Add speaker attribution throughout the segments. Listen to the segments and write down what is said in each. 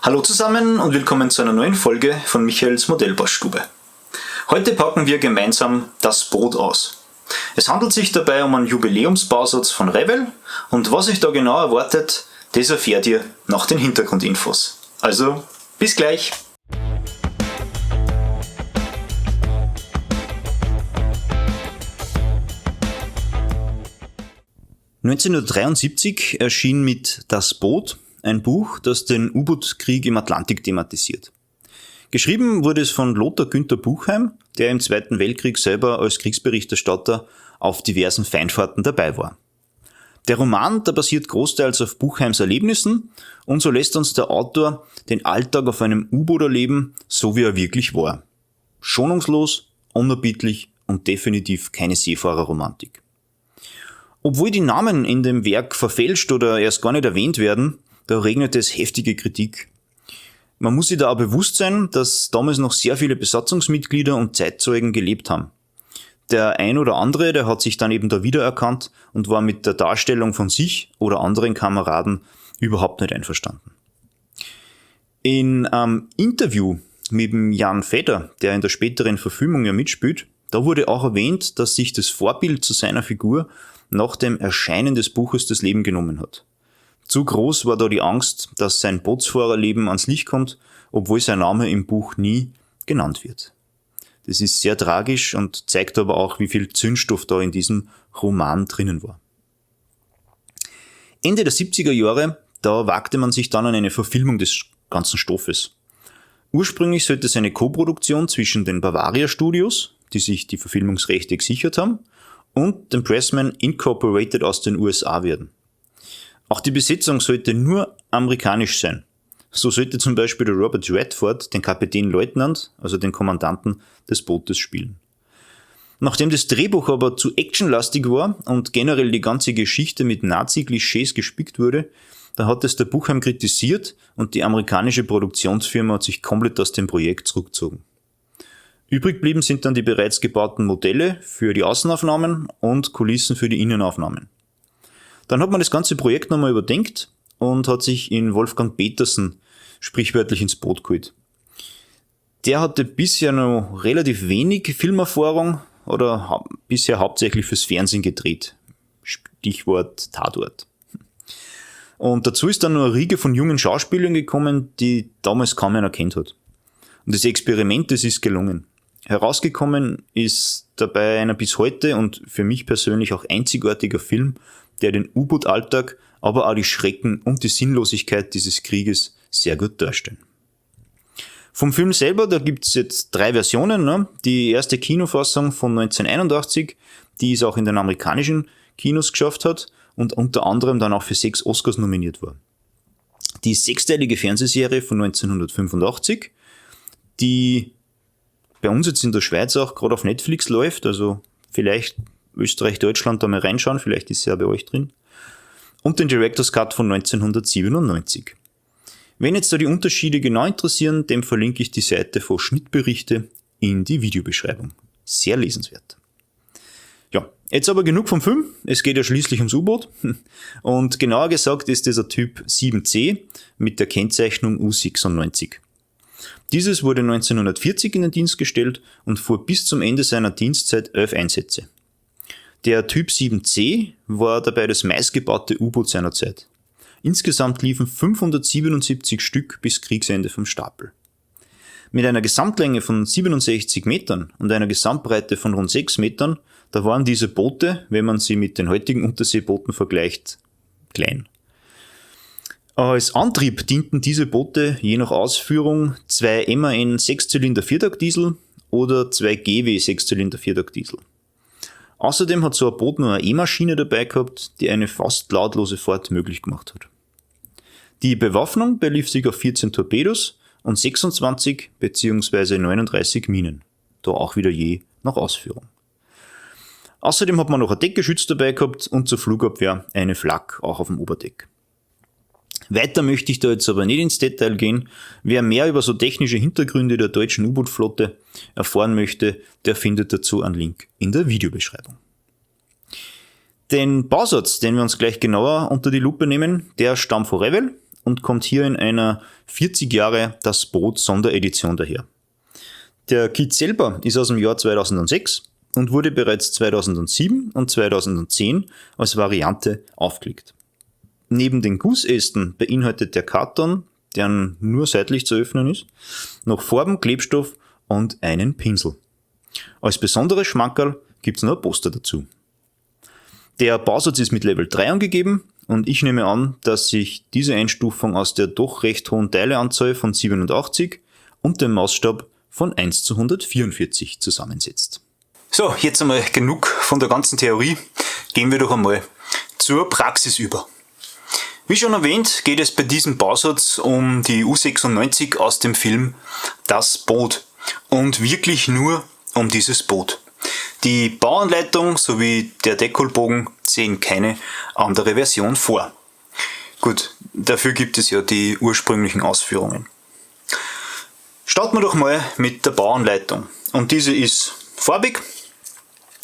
Speaker 1: Hallo zusammen und willkommen zu einer neuen Folge von Michaels Modellbaustube. Heute packen wir gemeinsam das Boot aus. Es handelt sich dabei um einen Jubiläumsbausatz von Revell und was euch da genau erwartet, das erfährt ihr nach den Hintergrundinfos. Also, bis gleich! (1973) erschien mit Das Boot ein Buch, das den U-Boot-Krieg im Atlantik thematisiert. Geschrieben wurde es von Lothar Günther Buchheim, der im Zweiten Weltkrieg selber als Kriegsberichterstatter auf diversen Feindfahrten dabei war. Der Roman, der basiert großteils auf Buchheims Erlebnissen und so lässt uns der Autor den Alltag auf einem U-Boot erleben, so wie er wirklich war. Schonungslos, unerbittlich und definitiv keine Seefahrerromantik. Obwohl die Namen in dem Werk verfälscht oder erst gar nicht erwähnt werden, da regnet es heftige Kritik. Man muss sich da auch bewusst sein, dass damals noch sehr viele Besatzungsmitglieder und Zeitzeugen gelebt haben. Der ein oder andere, der hat sich dann eben da wiedererkannt und war mit der Darstellung von sich oder anderen Kameraden überhaupt nicht einverstanden. In einem Interview mit dem Jan Fedder, der in der späteren Verfilmung ja mitspielt, da wurde auch erwähnt, dass sich das Vorbild zu seiner Figur nach dem Erscheinen des Buches das Leben genommen hat. Zu groß war da die Angst, dass sein Bootsfahrerleben ans Licht kommt, obwohl sein Name im Buch nie genannt wird. Das ist sehr tragisch und zeigt aber auch, wie viel Zündstoff da in diesem Roman drinnen war. Ende der 70er Jahre, da wagte man sich dann an eine Verfilmung des ganzen Stoffes. Ursprünglich sollte es eine Koproduktion zwischen den Bavaria Studios, die sich die Verfilmungsrechte gesichert haben, und dem Pressman Incorporated aus den USA werden. Auch die Besetzung sollte nur amerikanisch sein. So sollte zum Beispiel der Robert Redford den Kapitänleutnant, also den Kommandanten des Bootes, spielen. Nachdem das Drehbuch aber zu actionlastig war und generell die ganze Geschichte mit Nazi-Klischees gespickt wurde, da hat es der Buchheim kritisiert und die amerikanische Produktionsfirma hat sich komplett aus dem Projekt zurückgezogen. Übrig geblieben sind dann die bereits gebauten Modelle für die Außenaufnahmen und Kulissen für die Innenaufnahmen. Dann hat man das ganze Projekt nochmal überdenkt und hat sich in Wolfgang Petersen sprichwörtlich ins Boot geholt. Der hatte bisher noch relativ wenig Filmerfahrung oder bisher hauptsächlich fürs Fernsehen gedreht. Stichwort Tatort. Und dazu ist dann noch eine Riege von jungen Schauspielern gekommen, die damals kaum einer kennt hat. Und das Experiment, das ist gelungen. Herausgekommen ist dabei einer bis heute und für mich persönlich auch einzigartiger Film, der den U-Boot-Alltag, aber auch die Schrecken und die Sinnlosigkeit dieses Krieges sehr gut darstellen. Vom Film selber, da gibt es jetzt 3 Versionen. Ne? Die erste Kinofassung von 1981, die es auch in den amerikanischen Kinos geschafft hat und unter anderem dann auch für 6 Oscars nominiert war. Die 6-teilige Fernsehserie von 1985, die bei uns jetzt in der Schweiz auch gerade auf Netflix läuft, also vielleicht Österreich, Deutschland da mal reinschauen, vielleicht ist sie ja bei euch drin. Und den Director's Cut von 1997. Wenn jetzt da die Unterschiede genau interessieren, dem verlinke ich die Seite von Schnittberichte in die Videobeschreibung. Sehr lesenswert. Ja, jetzt aber genug vom Film. Es geht ja schließlich ums U-Boot. Und genauer gesagt ist dieser Typ 7C mit der Kennzeichnung U96. Dieses wurde 1940 in den Dienst gestellt und fuhr bis zum Ende seiner Dienstzeit 11 Einsätze. Der Typ 7C war dabei das meistgebaute U-Boot seiner Zeit. Insgesamt liefen 577 Stück bis Kriegsende vom Stapel. Mit einer Gesamtlänge von 67 Metern und einer Gesamtbreite von rund 6 Metern, da waren diese Boote, wenn man sie mit den heutigen Unterseebooten vergleicht, klein. Als Antrieb dienten diese Boote je nach Ausführung 2 MAN 6-Zylinder Viertaktdiesel oder 2 GW 6-Zylinder Viertaktdiesel. Außerdem hat so ein Boot nur eine E-Maschine dabei gehabt, die eine fast lautlose Fahrt möglich gemacht hat. Die Bewaffnung belief sich auf 14 Torpedos und 26 bzw. 39 Minen, da auch wieder je nach Ausführung. Außerdem hat man noch ein Deckgeschütz dabei gehabt und zur Flugabwehr eine Flak auch auf dem Oberdeck. Weiter möchte ich da jetzt aber nicht ins Detail gehen. Wer mehr über so technische Hintergründe der deutschen U-Boot-Flotte erfahren möchte, der findet dazu einen Link in der Videobeschreibung. Den Bausatz, den wir uns gleich genauer unter die Lupe nehmen, der stammt von Revell und kommt hier in einer 40 Jahre das Boot Sonderedition daher. Der Kit selber ist aus dem Jahr 2006 und wurde bereits 2007 und 2010 als Variante aufgelegt. Neben den Gussästen beinhaltet der Karton, der nur seitlich zu öffnen ist, noch Farben, Klebstoff und einen Pinsel. Als besonderes Schmankerl gibt es noch ein Poster dazu. Der Bausatz ist mit Level 3 angegeben und ich nehme an, dass sich diese Einstufung aus der doch recht hohen Teileanzahl von 87 und dem Maßstab von 1:144 zusammensetzt. So, jetzt einmal genug von der ganzen Theorie. Gehen wir doch einmal zur Praxis über. Wie schon erwähnt, geht es bei diesem Bausatz um die U96 aus dem Film Das Boot und wirklich nur um dieses Boot. Die Bauanleitung sowie der Deckholbogen sehen keine andere Version vor. Gut, dafür gibt es ja die ursprünglichen Ausführungen. Starten wir doch mal mit der Bauanleitung. Und diese ist farbig.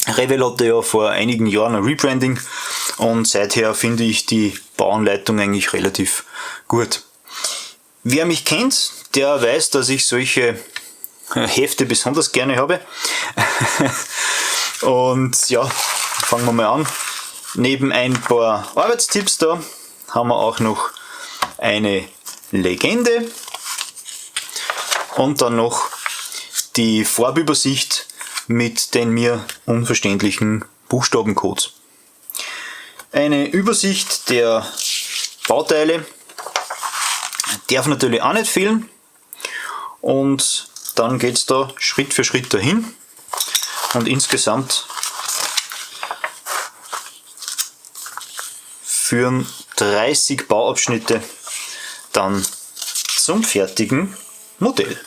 Speaker 1: Revell hatte ja vor einigen Jahren ein Rebranding und seither finde ich die Bauanleitung eigentlich relativ gut. Wer mich kennt, der weiß, dass ich solche Hefte besonders gerne habe. Und ja, fangen wir mal an. Neben ein paar Arbeitstipps da haben wir auch noch eine Legende und dann noch die Farbübersicht mit den mir unverständlichen Buchstabencodes. Eine Übersicht der Bauteile darf natürlich auch nicht fehlen und dann geht es da Schritt für Schritt dahin und insgesamt führen 30 Bauabschnitte dann zum fertigen Modell.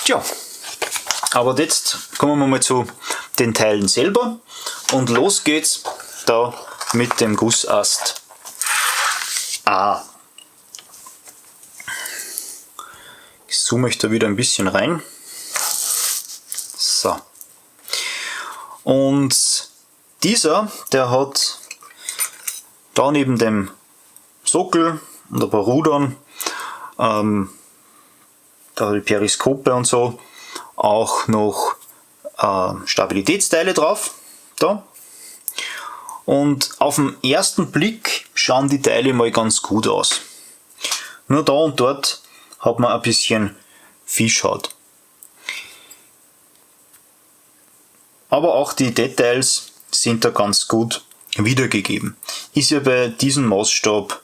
Speaker 1: Tja, aber jetzt kommen wir mal zu den Teilen selber und los geht's da mit dem Gussast A. Ich zoome euch da wieder ein bisschen rein. So. Und dieser, der hat da neben dem Sockel und ein paar Rudern, da die Periskope und so, auch noch Stabilitätsteile drauf. Da. Und auf den ersten Blick schauen die Teile mal ganz gut aus. Nur da und dort hat man ein bisschen Fischhaut. Aber auch die Details sind da ganz gut wiedergegeben. Ist ja bei diesem Maßstab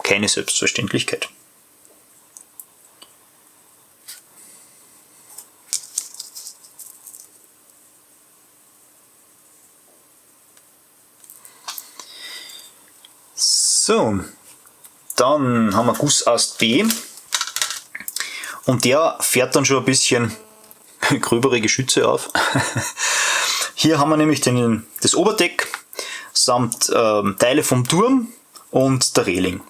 Speaker 1: keine Selbstverständlichkeit. So, dann haben wir Gussast B und der fährt dann schon ein bisschen gröbere Geschütze auf. Hier haben wir nämlich das Oberdeck samt Teile vom Turm und der Reling.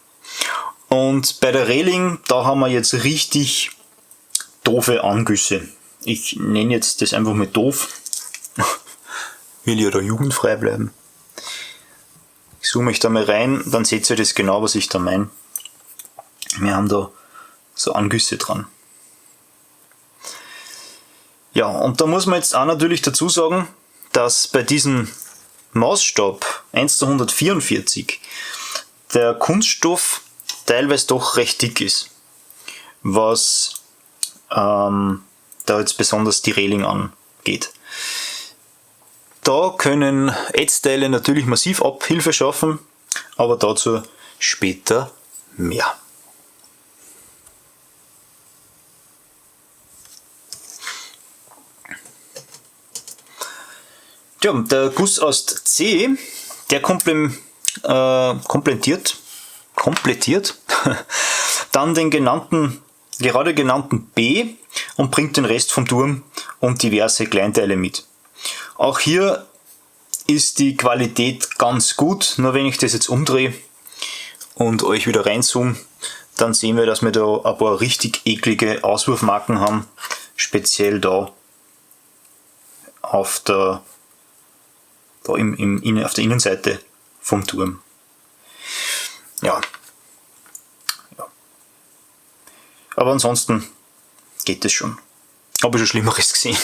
Speaker 1: Und bei der Reling, da haben wir jetzt richtig doofe Angüsse. Ich nenne jetzt das einfach mal doof. Will ja da jugendfrei bleiben. Ich zoome euch da mal rein, dann seht ihr das genau, was ich da meine. Wir haben da so Angüsse dran. Ja, und da muss man jetzt auch natürlich dazu sagen, dass bei diesem Maßstab 1:144 der Kunststoff teilweise doch recht dick ist, was da jetzt besonders die Reling angeht. Da können Ätzteile natürlich massiv Abhilfe schaffen, aber dazu später mehr. Ja, der Gussast C, der komplettiert dann den gerade genannten B und bringt den Rest vom Turm und diverse Kleinteile mit. Auch hier ist die Qualität ganz gut, nur wenn ich das jetzt umdrehe, und euch wieder reinzoome, dann sehen wir, dass wir da ein paar richtig eklige Auswurfmarken haben, speziell da auf der Innenseite vom Turm. Ja. Aber ansonsten geht es schon. Habe ich schon Schlimmeres gesehen.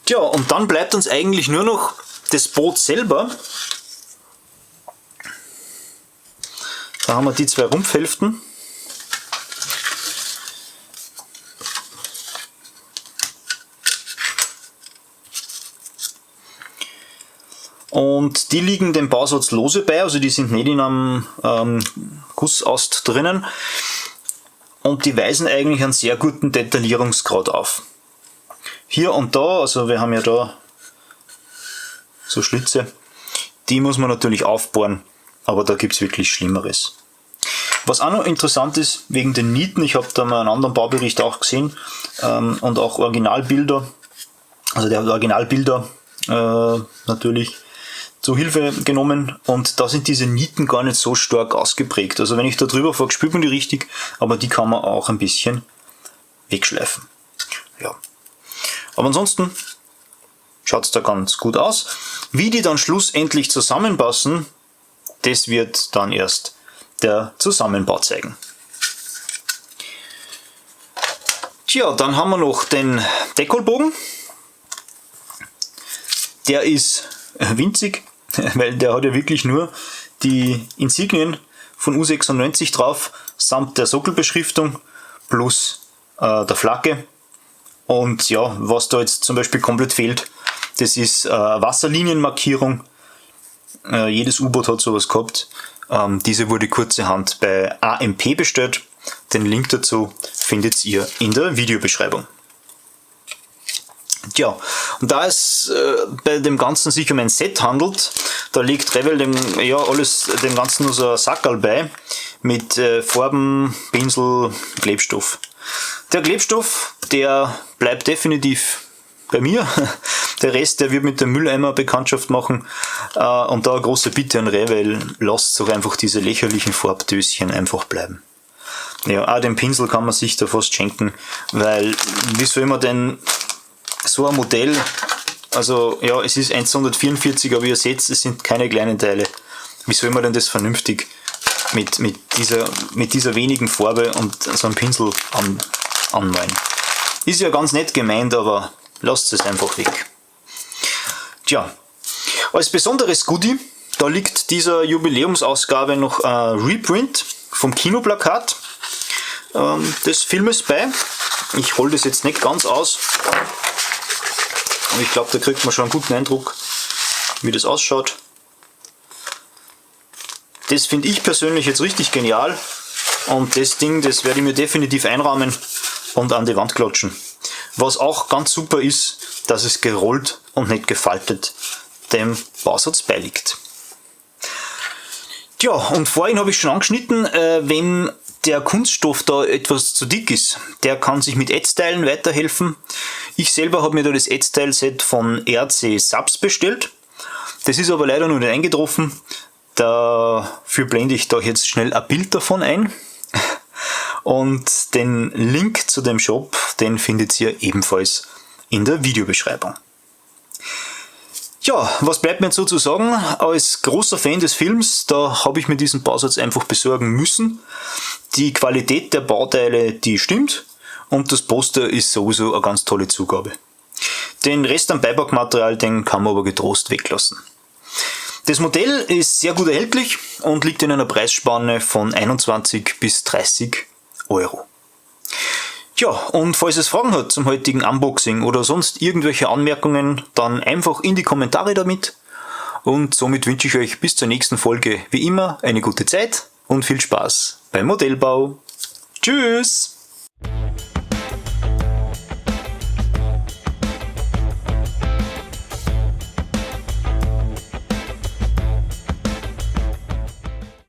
Speaker 1: Tja, und dann bleibt uns eigentlich nur noch das Boot selber. Da haben wir die zwei Rumpfhälften. Und die liegen dem Bausatz lose bei, also die sind nicht in einem Gussast drinnen. Und die weisen eigentlich einen sehr guten Detaillierungsgrad auf. Hier und da, also wir haben ja da so Schlitze, die muss man natürlich aufbohren, aber da gibt es wirklich Schlimmeres. Was auch noch interessant ist, wegen den Nieten, ich habe da mal einen anderen Baubericht auch gesehen und auch Originalbilder, also der hat Originalbilder natürlich zu Hilfe genommen, und da sind diese Nieten gar nicht so stark ausgeprägt. Also wenn ich da drüber fahre, spürt man die richtig, aber die kann man auch ein bisschen wegschleifen. Ja. Aber ansonsten schaut es da ganz gut aus. Wie die dann schlussendlich zusammenpassen, das wird dann erst der Zusammenbau zeigen. Tja, dann haben wir noch den Dekolbogen. Der ist winzig, weil der hat ja wirklich nur die Insignien von U96 drauf, samt der Sockelbeschriftung plus der Flagge. Und ja, was da jetzt zum Beispiel komplett fehlt, das ist Wasserlinienmarkierung. Jedes U-Boot hat sowas gehabt. Diese wurde kurzerhand bei AMP bestellt. Den Link dazu findet ihr in der Videobeschreibung. Tja, und da es bei dem Ganzen sich um ein Set handelt, da legt Revell dem Ganzen nur so ein Sackerl bei mit Farben, Pinsel, Klebstoff. Der Klebstoff, der bleibt definitiv bei mir. Der Rest, der wird mit dem Mülleimer Bekanntschaft machen. Und da eine große Bitte an Revell, lasst doch einfach diese lächerlichen Farbdöschen einfach bleiben. Ja, auch den Pinsel kann man sich da fast schenken, weil wie soll man denn so ein Modell, also ja, es ist 144, aber ihr seht, es sind keine kleinen Teile. Wie soll man denn das vernünftig mit dieser wenigen Farbe und so einem Pinsel anmalen? Ist ja ganz nett gemeint, aber lasst es einfach weg. Tja, als besonderes Goodie, da liegt dieser Jubiläumsausgabe noch ein Reprint vom Kinoplakat des Filmes bei. Ich hole das jetzt nicht ganz aus, aber ich glaube, da kriegt man schon einen guten Eindruck, wie das ausschaut. Das finde ich persönlich jetzt richtig genial, und das Ding, das werde ich mir definitiv einrahmen und an die Wand klatschen. Was auch ganz super ist, dass es gerollt und nicht gefaltet dem Bausatz beiliegt. Tja, und vorhin habe ich schon angeschnitten, wenn der Kunststoff da etwas zu dick ist, der kann sich mit Ätzteilen weiterhelfen. Ich selber habe mir da das Ätzteilset von RC Subs bestellt. Das ist aber leider noch nicht eingetroffen. Dafür blende ich da jetzt schnell ein Bild davon ein. Und den Link zu dem Shop, den findet ihr ebenfalls in der Videobeschreibung. Ja, was bleibt mir dazu zu sagen? Als großer Fan des Films, da habe ich mir diesen Bausatz einfach besorgen müssen. Die Qualität der Bauteile, die stimmt, und das Poster ist sowieso eine ganz tolle Zugabe. Den Rest am Beipackmaterial, den kann man aber getrost weglassen. Das Modell ist sehr gut erhältlich und liegt in einer Preisspanne von 21 bis 30 Euro. Ja, und falls es Fragen hat zum heutigen Unboxing oder sonst irgendwelche Anmerkungen, dann einfach in die Kommentare damit. Und somit wünsche ich euch bis zur nächsten Folge wie immer eine gute Zeit und viel Spaß beim Modellbau. Tschüss!